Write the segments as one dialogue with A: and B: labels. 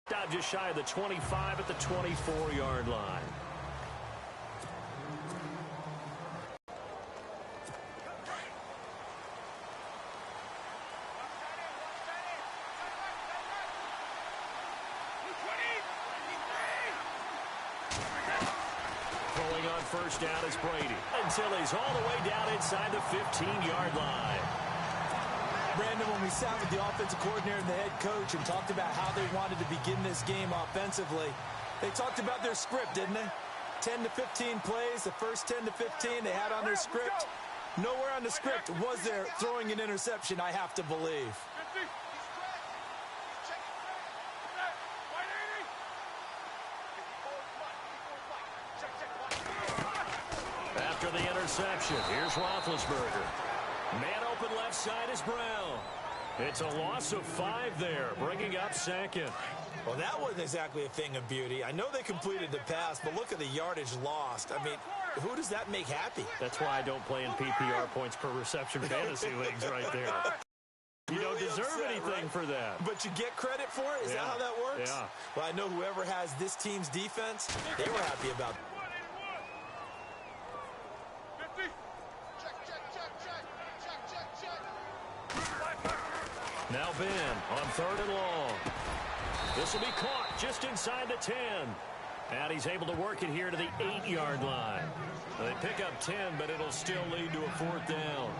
A: Stop just shy of the 25 at the 24-yard line. Throwing on first down is Brady until he's all the way down inside the 15-yard line.
B: Brandon, when we sat with the offensive coordinator and the head coach and talked about how they wanted to begin this game offensively, they talked about their script, didn't they? 10 to 15 plays, the first 10 to 15 they had on their script. Nowhere on the script was there throwing an interception, I have to believe.
A: After the interception, here's Roethlisberger. Man open left side is Brown. It's a loss of 5 there, bringing up second.
B: Well, that wasn't exactly a thing of beauty. I know they completed the pass, but look at the yardage lost. I mean, who does that make happy?
A: That's why I don't play in PPR points per reception fantasy leagues right there. You don't deserve anything for that.
B: But you get credit for it? Is that how that works?
A: Yeah.
B: Well, I know whoever has this team's defense, they were happy about it.
A: Now Ben on 3rd and long. This will be caught just inside the 10. And he's able to work it here to the 8-yard line. They pick up 10, but it'll still lead to a 4th down.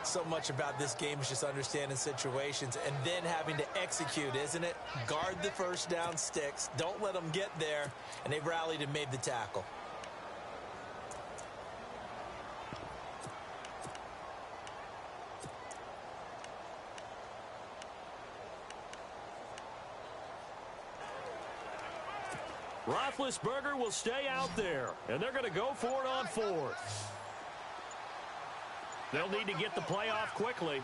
B: So much about this game is just understanding situations and then having to execute, isn't it? Guard the first down sticks. Don't let them get there. And they rallied and made the tackle.
A: Roethlisberger will stay out there, and they're going to go for it on 4th. They'll need to get the play off quickly.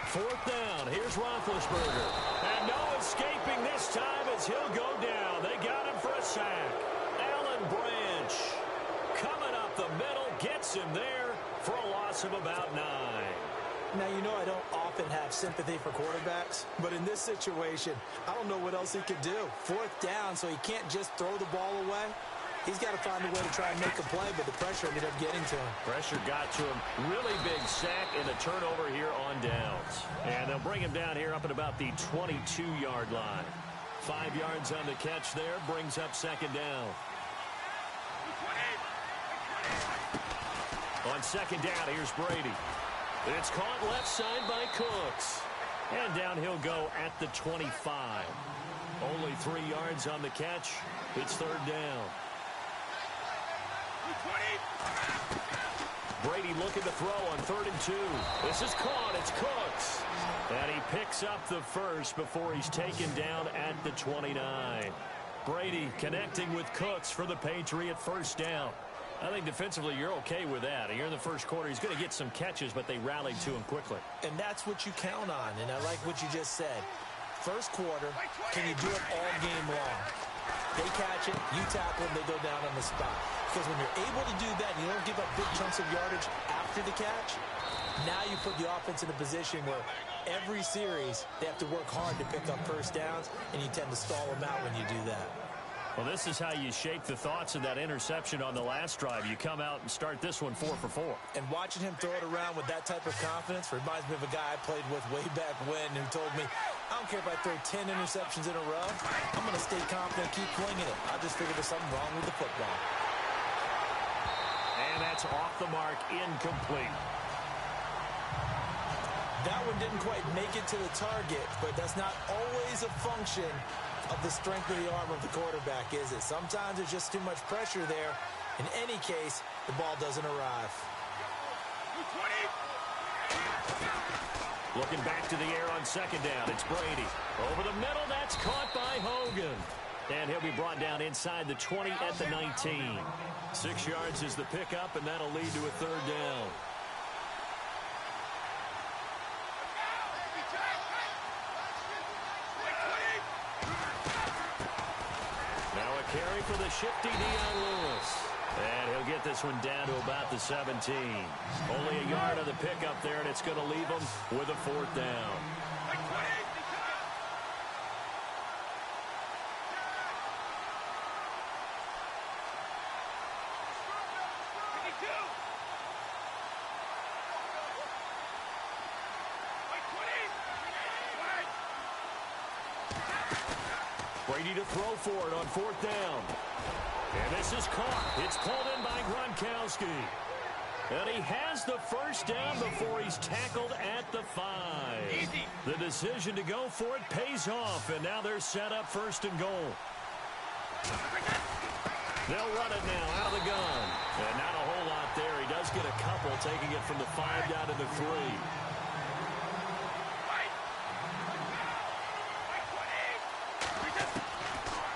A: 4th down. Here's Roethlisberger. And no escaping this time as he'll go down. They got him for a sack. Alan Branch coming up the middle, gets him there for a loss of about 9.
B: Now, you know I don't often have sympathy for quarterbacks, but in this situation, I don't know what else he could do. 4th down, so he can't just throw the ball away. He's got to find a way to try and make a play, but the pressure ended up getting to him.
A: Pressure got to him. Really big sack and a turnover here on downs. And they'll bring him down here up at about the 22-yard line. 5 yards on the catch there, brings up 2nd down. On 2nd down, here's Brady. It's caught left side by Cooks. And down he'll go at the 25. Only 3 yards on the catch. It's 3rd down. Brady looking to throw on 3rd and 2. This is caught. It's Cooks. And he picks up the first before he's taken down at the 29. Brady connecting with Cooks for the Patriot 1st down. I think defensively you're okay with that. Here in the first quarter, he's going to get some catches, but they rallied to him quickly.
B: And that's what you count on, and I like what you just said. First quarter, can you do it all game long? They catch it, you tackle them, they go down on the spot. Because when you're able to do that and you don't give up big chunks of yardage after the catch, now you put the offense in a position where every series they have to work hard to pick up first downs, and you tend to stall them out when you do that.
A: Well, this is how you shape the thoughts of that interception on the last drive. You come out and start this one 4 for 4.
B: And watching him throw it around with that type of confidence reminds me of a guy I played with way back when who told me, I don't care if I throw 10 interceptions in a row. I'm going to stay confident, keep winging it. I just figured there's something wrong with the football.
A: And that's off the mark, incomplete.
B: That one didn't quite make it to the target, but that's not always a function of the strength of the arm of the quarterback, is it? Sometimes there's just too much pressure there. In any case, the ball doesn't arrive.
A: Looking back to the air on 2nd down, it's Brady. Over the middle, that's caught by Hogan. And he'll be brought down inside the 20 at the 19. 6 yards is the pickup, and that'll lead to a 3rd down. Carry for the shifty Dion Lewis. And he'll get this one down to about the 17. Only a yard of the pickup there, and it's going to leave him with a 4th down. Brady to throw for it on 4th down. And this is caught. It's pulled in by Gronkowski. And he has the first down before he's tackled at the 5.
C: Easy.
A: The decision to go for it pays off, and now they're set up 1st and goal. They'll run it now out of the gun. And not a whole lot there. He does get a couple, taking it from the 5 down to the 3.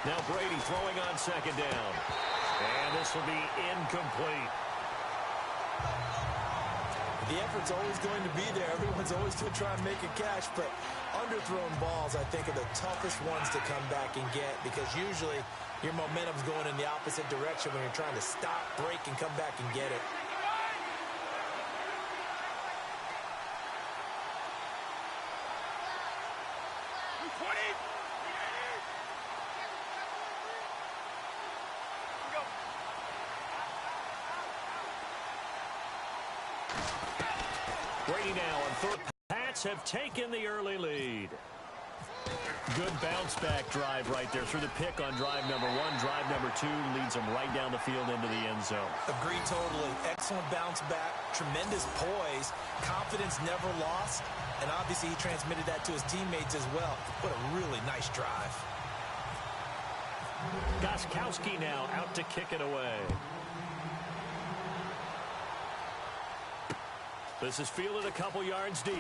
A: Now Brady throwing on 2nd down. And this will be incomplete.
B: The effort's always going to be there. Everyone's always going to try and make a catch, but underthrown balls, I think, are the toughest ones to come back and get because usually your momentum's going in the opposite direction when you're trying to stop, break, and come back and get it.
A: Brady now on 3rd. Pats have taken the early lead. Good bounce-back drive right there through the pick on drive number 1. Drive number 2 leads them right down the field into the end zone.
B: Agreed totally. Excellent bounce back. Tremendous poise. Confidence never lost. And obviously he transmitted that to his teammates as well. What a really nice drive.
A: Gostkowski now out to kick it away. This is fielded a couple yards deep.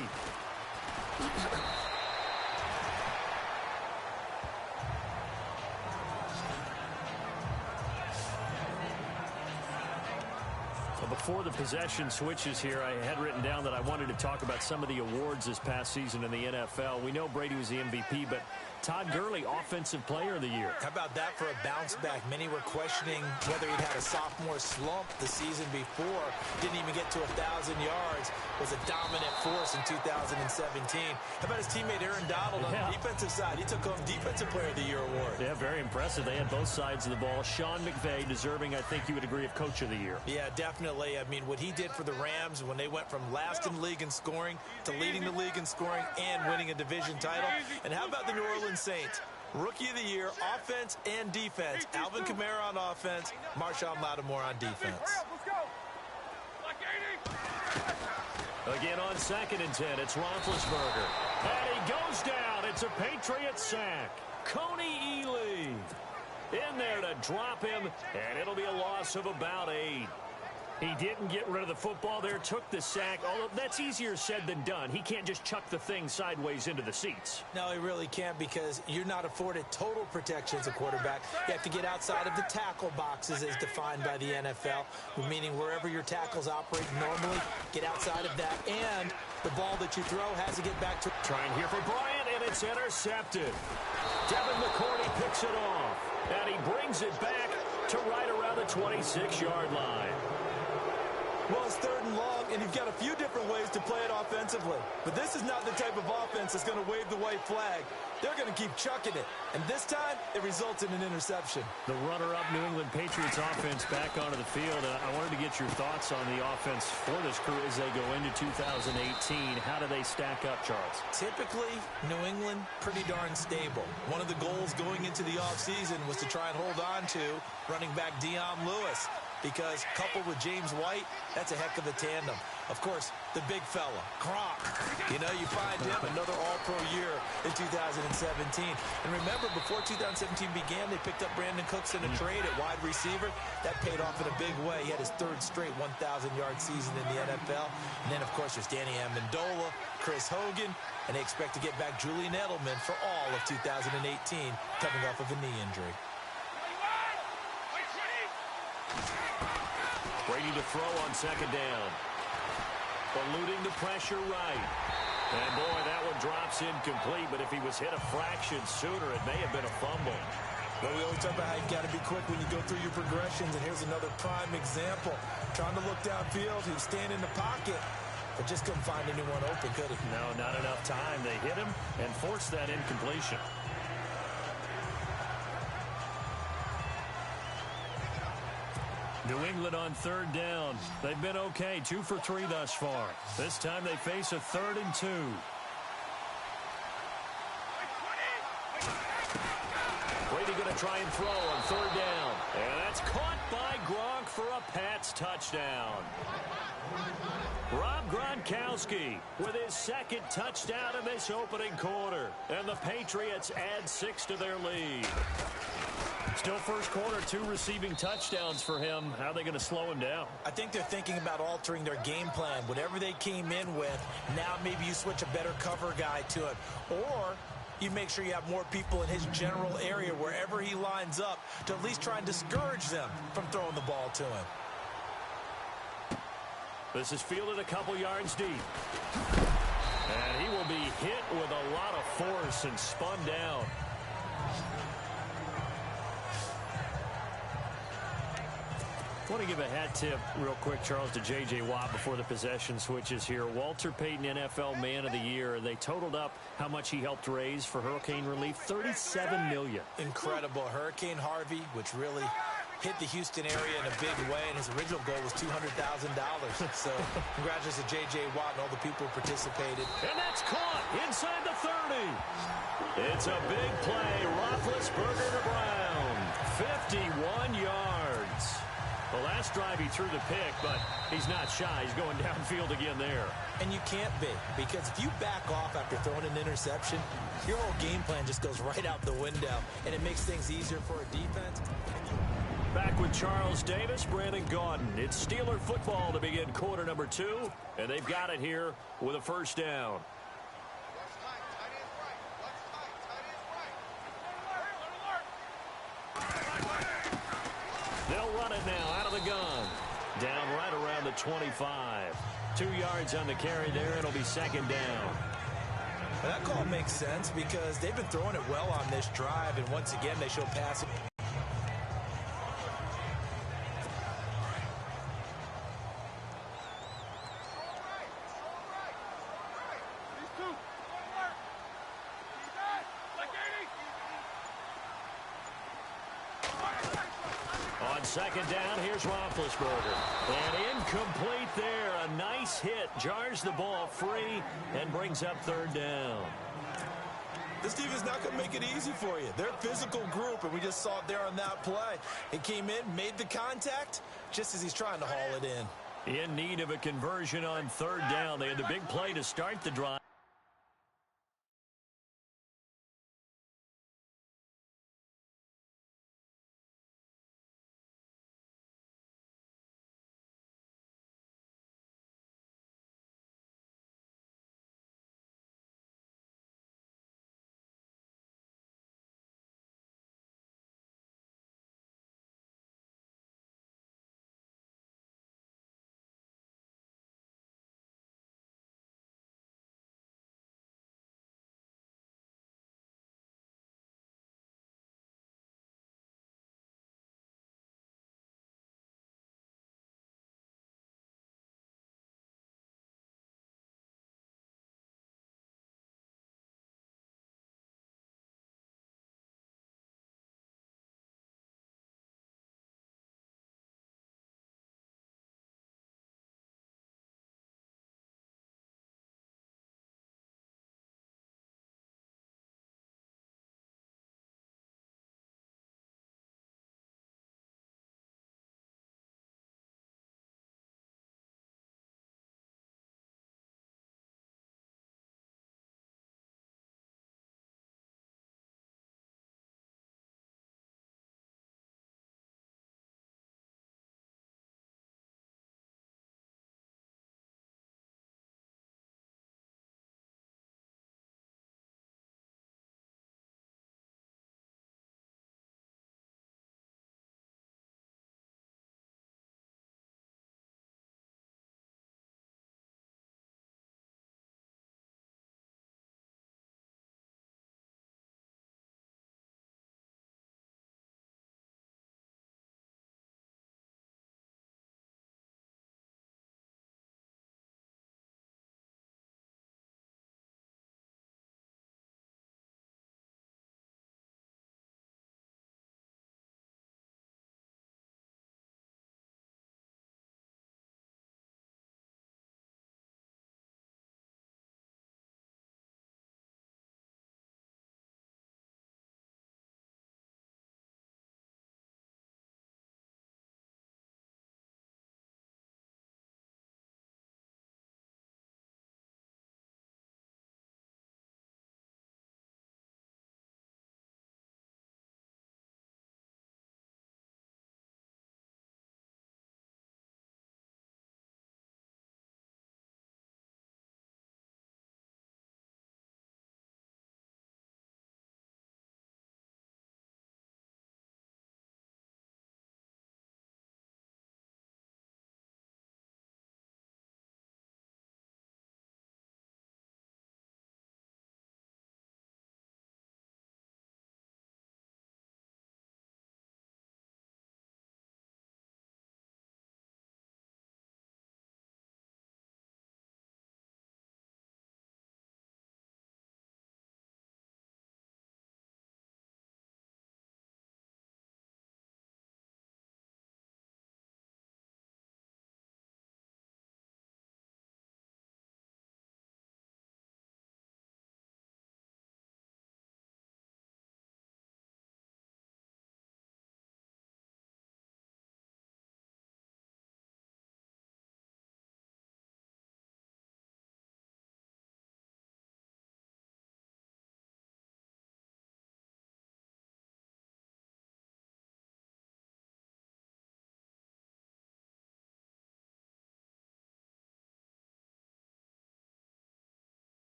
A: Before the possession switches here, I had written down that I wanted to talk about some of the awards this past season in the NFL. We know Brady was the MVP, but Todd Gurley, Offensive Player of the Year.
B: How about that for a bounce back? Many were questioning whether he'd had a sophomore slump the season before. Didn't even get to 1,000 yards. Was a dominant force in 2017. How about his teammate Aaron Donald on the defensive side? He took home Defensive Player of the Year award.
A: Yeah, very impressive. They had both sides of the ball. Sean McVay deserving, I think you would agree, of Coach of the Year.
B: Yeah, definitely. I mean, what he did for the Rams when they went from last in the league in scoring to leading the league in scoring and winning a division title. And how about the New Orleans Saints? Rookie of the Year, offense and defense. Alvin Kamara on offense, Marshawn Lattimore on defense.
A: Again on 2nd and 10, it's Roethlisberger. And he goes down. It's a Patriot sack. Coney Ely in there to drop him, and it'll be a loss of about 8. He didn't get rid of the football there, took the sack. Although that's easier said than done. He can't just chuck the thing sideways into the seats.
B: No, he really can't because you're not afforded total protection as a quarterback. You have to get outside of the tackle boxes as defined by the NFL, meaning wherever your tackles operate normally, get outside of that. And the ball that you throw has to get back to...
A: Trying here for Bryant, and it's intercepted. Devin McCourty picks it off, and he brings it back to right around the 26-yard line.
B: Well, it's 3rd and long, and you've got a few different ways to play it offensively. But this is not the type of offense that's going to wave the white flag. They're going to keep chucking it. And this time, it results in an interception.
A: The runner-up New England Patriots offense back onto the field. I wanted to get your thoughts on the offense for this crew as they go into 2018. How do they stack up, Charles?
B: Typically, New England, pretty darn stable. One of the goals going into the offseason was to try and hold on to running back Dion Lewis. Because coupled with James White, that's a heck of a tandem. Of course, the big fella, Gronk. You know, you find him another all-pro year in 2017. And remember, before 2017 began, they picked up Brandon Cooks in a trade at wide receiver. That paid off in a big way. He had his 3rd straight 1,000-yard season in the NFL. And then, of course, there's Danny Amendola, Chris Hogan, and they expect to get back Julian Edelman for all of 2018, coming off of a knee injury.
A: Brady to throw on 2nd down. Eluding the pressure right. And boy, that one drops incomplete, but if he was hit a fraction sooner, it may have been a fumble.
B: But we always talk about how you've got to be quick when you go through your progressions, and here's another prime example. Trying to look downfield, he was staying in the pocket, but just couldn't find anyone open, could he?
A: No, not enough time. They hit him and forced that incompletion. New England on 3rd down. They've been okay, 2 for 3 thus far. This time they face a 3rd and 2. try and throw on third down. And that's caught by Gronk for a Pats touchdown. Rob Gronkowski with his second touchdown in this opening quarter. And the Patriots add 6 to their lead. Still first quarter, 2 receiving touchdowns for him. How are they going to slow him down?
B: I think they're thinking about altering their game plan. Whatever they came in with, now maybe you switch a better cover guy to it. Or you make sure you have more people in his general area wherever he lines up to at least try and discourage them from throwing the ball to him.
A: This is fielded a couple yards deep. And he will be hit with a lot of force and spun down. I want to give a hat tip real quick, Charles, to J.J. Watt before the possession switches here. Walter Payton, NFL Man of the Year. They totaled up how much he helped raise for hurricane relief, $37 million.
B: Incredible. Hurricane Harvey, which really hit the Houston area in a big way, and his original goal was $200,000. So congratulations to J.J. Watt and all the people who participated.
A: And that's caught inside the 30. It's a big play. Roethlisberger to Brown. 51 yards. The last drive he threw the pick, but he's not shy. He's going downfield again there.
B: And you can't be, because if you back off after throwing an interception, your whole game plan just goes right out the window, and it makes things easier for a defense.
A: Back with Charles Davis, Brandon Gaudin. It's Steeler football to begin quarter number 2, and they've got it here with a first down. They'll run it now out of the gun. Down right around the 25. 2 yards on the carry there. It'll be second down.
B: Well, that call makes sense because they've been throwing it well on this drive, and once again they show passing.
A: On second down, here's Roethlisberger. And incomplete there. A nice hit. Jars the ball free and brings up third down.
B: This team is not going to make it easy for you. They're a physical group, and we just saw it there on that play. It came in, made the contact, just as he's trying to haul it in.
A: In need of a conversion on third down. They had the big play to start the drive.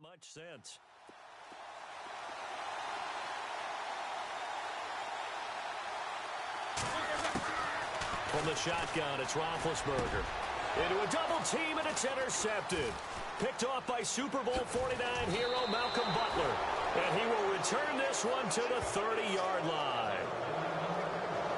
A: much sense. From the shotgun, it's Roethlisberger. Into a double team, and it's intercepted. Picked off by Super Bowl 49 hero Malcolm Butler. And he will return this one to the 30-yard line.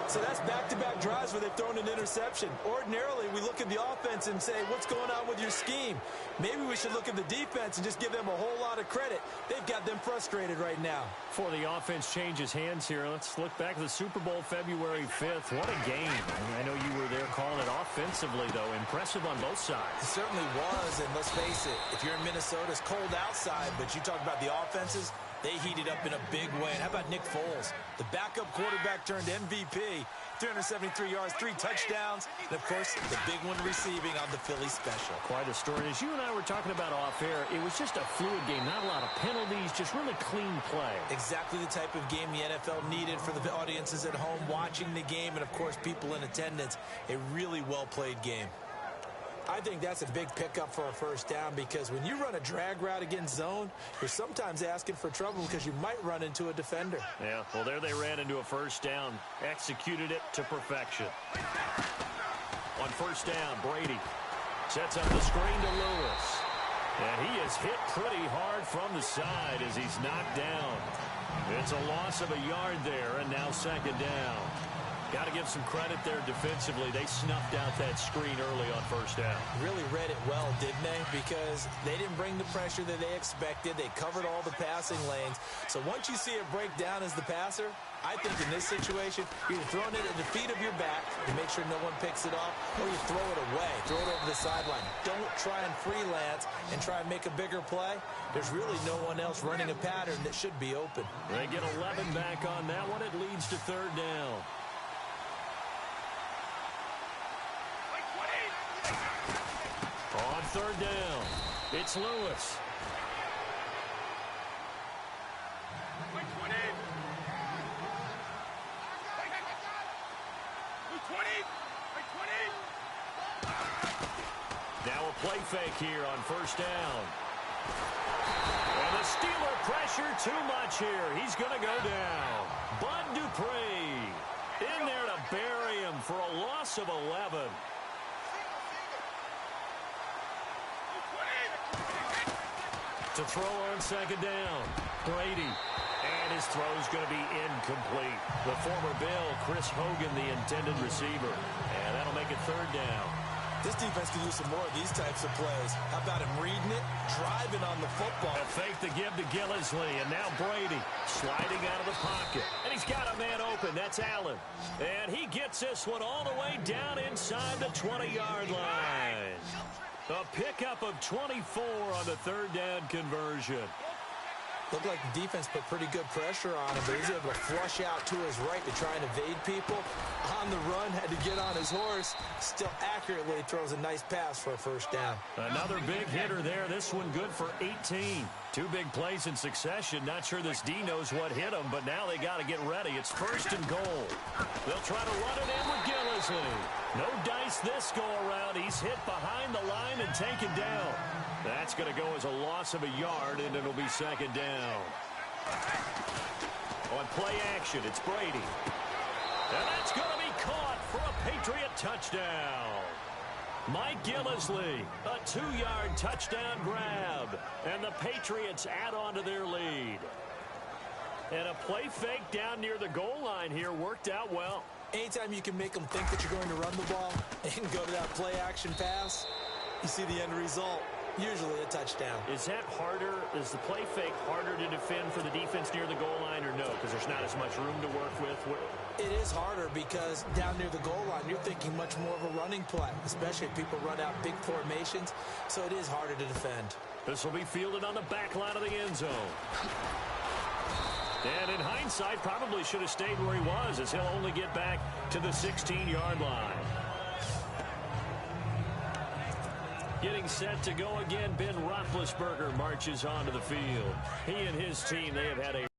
B: So that's back-to-back drives where they've thrown an interception. Ordinarily, we look at the offense and say, what's going on with your scheme? Maybe we should look at the defense and just give them a whole lot of credit. They've got them frustrated right now.
A: Before the offense changes hands here, let's look back at the Super Bowl February 5th. What a game. I know you were there calling it offensively, though. Impressive on both sides.
B: It certainly was, and let's face it, if you're in Minnesota, it's cold outside, but you talk about the offenses, they heated up in a big way. And how about Nick Foles? The backup quarterback turned MVP, 373 yards, 3 touchdowns, and, of course, the big one receiving on the Philly special.
A: Quite a story. As you and I were talking about off air, it was just a fluid game, not a lot of penalties, just really clean play.
B: Exactly the type of game the NFL needed for the audiences at home watching the game and, of course, people in attendance. A really well-played game. I think that's a big pickup for a first down because when you run a drag route against zone, you're sometimes asking for trouble because you might run into a defender.
A: Yeah, well, there they ran into a first down, executed it to perfection. On first down, Brady sets up the screen to Lewis. And he is hit pretty hard from the side as he's knocked down. It's a loss of a yard there, and now second down. Got to give some credit there defensively. They snuffed out that screen early on first down.
B: Really read it well, didn't they? Because they didn't bring the pressure that they expected. They covered all the passing lanes. So once you see it break down as the passer, I think in this situation, you're throwing it at the feet of your back to make sure no one picks it off, or you throw it away, throw it over the sideline. Don't try and freelance and try and make a bigger play. There's really no one else running a pattern that should be open.
A: They get 11 back on that one. It leads to third down. On third down, it's Lewis. Now a play fake here on first down. And the Steeler pressure too much here. He's going to go down. Bud Dupree in there to bury him for a loss of 11. To throw on second down, Brady. And his throw's going to be incomplete. The former Bill, Chris Hogan, the intended receiver. And that'll make it third down.
B: This defense can use some more of these types of plays. How about him reading it, driving on the football?
A: A fake to give to Gillislee, and now Brady sliding out of the pocket. And he's got a man open. That's Allen. And he gets this one all the way down inside the 20-yard line. A pickup of 24 on the third down conversion.
B: Looked like the defense put pretty good pressure on him, but he's able to flush out to his right to try and evade people. On the run, had to get on his horse. Still accurately throws a nice pass for a first down.
A: Another big hitter there. This one good for 18. 2 big plays in succession. Not sure this D knows what hit him, but now they got to get ready. It's first and goal. They'll try to run it in with Gillislee. No dice this go-around. He's hit behind the line and taken down. That's going to go as a loss of a yard, and it'll be second down. On play action, it's Brady. And that's going to be caught for a Patriot touchdown. Mike Gillislee, a 2-yard touchdown grab. And the Patriots add on to their lead. And a play fake down near the goal line here worked out well.
B: Anytime you can make them think that you're going to run the ball and go to that play action pass, you see the end result. Usually a touchdown.
A: Is that harder? Is the play fake harder to defend for the defense near the goal line or no? Because there's not as much room to work with?
B: It is harder because down near the goal line, you're thinking much more of a running play, especially if people run out big formations. So it is harder to defend.
A: This will be fielded on the back line of the end zone. And in hindsight, probably should have stayed where he was as he'll only get back to the 16-yard line. Getting set to go again, Ben Roethlisberger marches onto the field. He and his team, they have had a